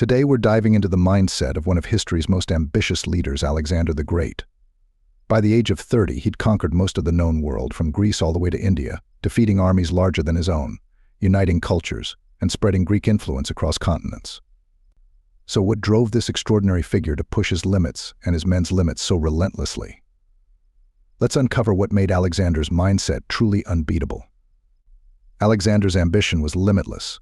Today we're diving into the mindset of one of history's most ambitious leaders, Alexander the Great. By the age of 30, he'd conquered most of the known world, from Greece all the way to India, defeating armies larger than his own, uniting cultures, and spreading Greek influence across continents. So what drove this extraordinary figure to push his limits and his men's limits so relentlessly? Let's uncover what made Alexander's mindset truly unbeatable. Alexander's ambition was limitless.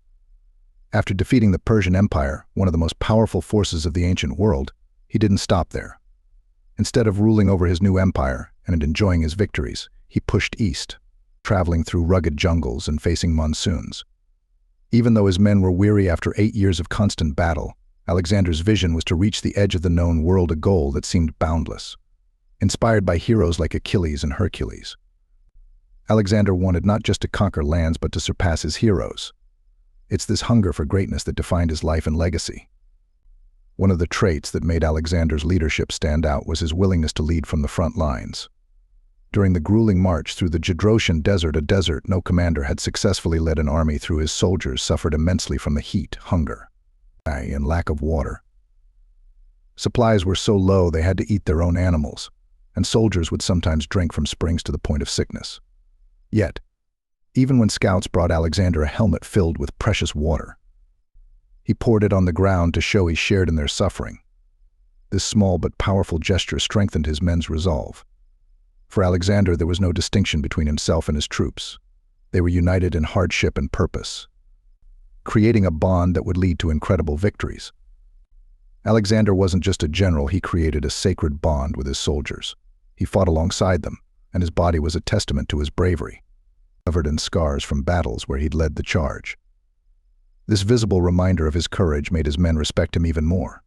After defeating the Persian Empire, one of the most powerful forces of the ancient world, he didn't stop there. Instead of ruling over his new empire and enjoying his victories, he pushed east, traveling through rugged jungles and facing monsoons. Even though his men were weary after 8 years of constant battle, Alexander's vision was to reach the edge of the known world, a goal that seemed boundless. Inspired by heroes like Achilles and Hercules, Alexander wanted not just to conquer lands but to surpass his heroes. It's this hunger for greatness that defined his life and legacy. One of the traits that made Alexander's leadership stand out was his willingness to lead from the front lines. During the grueling march through the Gedrosian desert, a desert no commander had successfully led an army through, his soldiers suffered immensely from the heat, hunger, and lack of water. Supplies were so low they had to eat their own animals, and soldiers would sometimes drink from springs to the point of sickness. Yet, even when scouts brought Alexander a helmet filled with precious water, he poured it on the ground to show he shared in their suffering. This small but powerful gesture strengthened his men's resolve. For Alexander, there was no distinction between himself and his troops. They were united in hardship and purpose, creating a bond that would lead to incredible victories. Alexander wasn't just a general, he created a sacred bond with his soldiers. He fought alongside them, and his body was a testament to his bravery, covered in scars from battles where he'd led the charge. This visible reminder of his courage made his men respect him even more.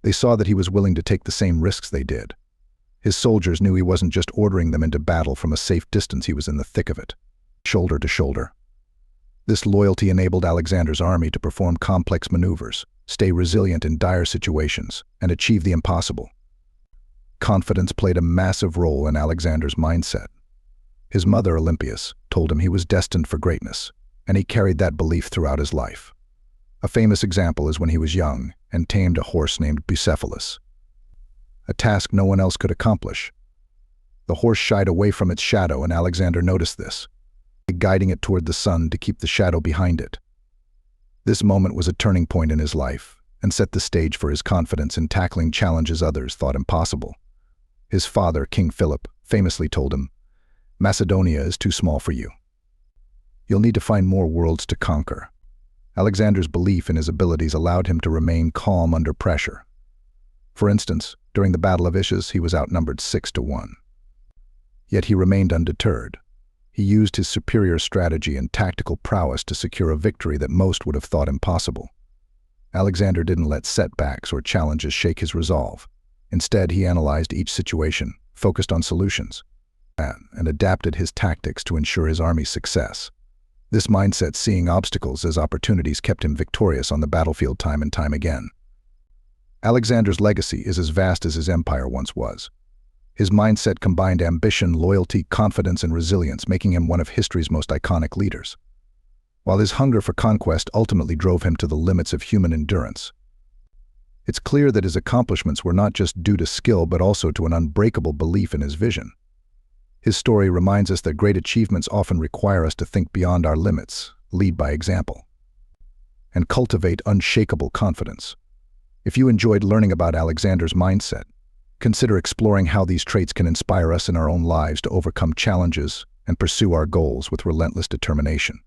They saw that he was willing to take the same risks they did. His soldiers knew he wasn't just ordering them into battle from a safe distance, he was in the thick of it, shoulder to shoulder. This loyalty enabled Alexander's army to perform complex maneuvers, stay resilient in dire situations, and achieve the impossible. Confidence played a massive role in Alexander's mindset. His mother, Olympias, told him he was destined for greatness, and he carried that belief throughout his life. A famous example is when he was young and tamed a horse named Bucephalus, a task no one else could accomplish. The horse shied away from its shadow, and Alexander noticed this, guiding it toward the sun to keep the shadow behind it. This moment was a turning point in his life and set the stage for his confidence in tackling challenges others thought impossible. His father, King Philip, famously told him, "Macedonia is too small for you. You'll need to find more worlds to conquer." Alexander's belief in his abilities allowed him to remain calm under pressure. For instance, during the Battle of Issus, he was outnumbered 6-1. Yet he remained undeterred. He used his superior strategy and tactical prowess to secure a victory that most would have thought impossible. Alexander didn't let setbacks or challenges shake his resolve. Instead, he analyzed each situation, focused on solutions, and adapted his tactics to ensure his army's success. This mindset, seeing obstacles as opportunities, kept him victorious on the battlefield time and time again. Alexander's legacy is as vast as his empire once was. His mindset combined ambition, loyalty, confidence, and resilience, making him one of history's most iconic leaders. While his hunger for conquest ultimately drove him to the limits of human endurance, it's clear that his accomplishments were not just due to skill but also to an unbreakable belief in his vision. His story reminds us that great achievements often require us to think beyond our limits, lead by example, and cultivate unshakable confidence. If you enjoyed learning about Alexander's mindset, consider exploring how these traits can inspire us in our own lives to overcome challenges and pursue our goals with relentless determination.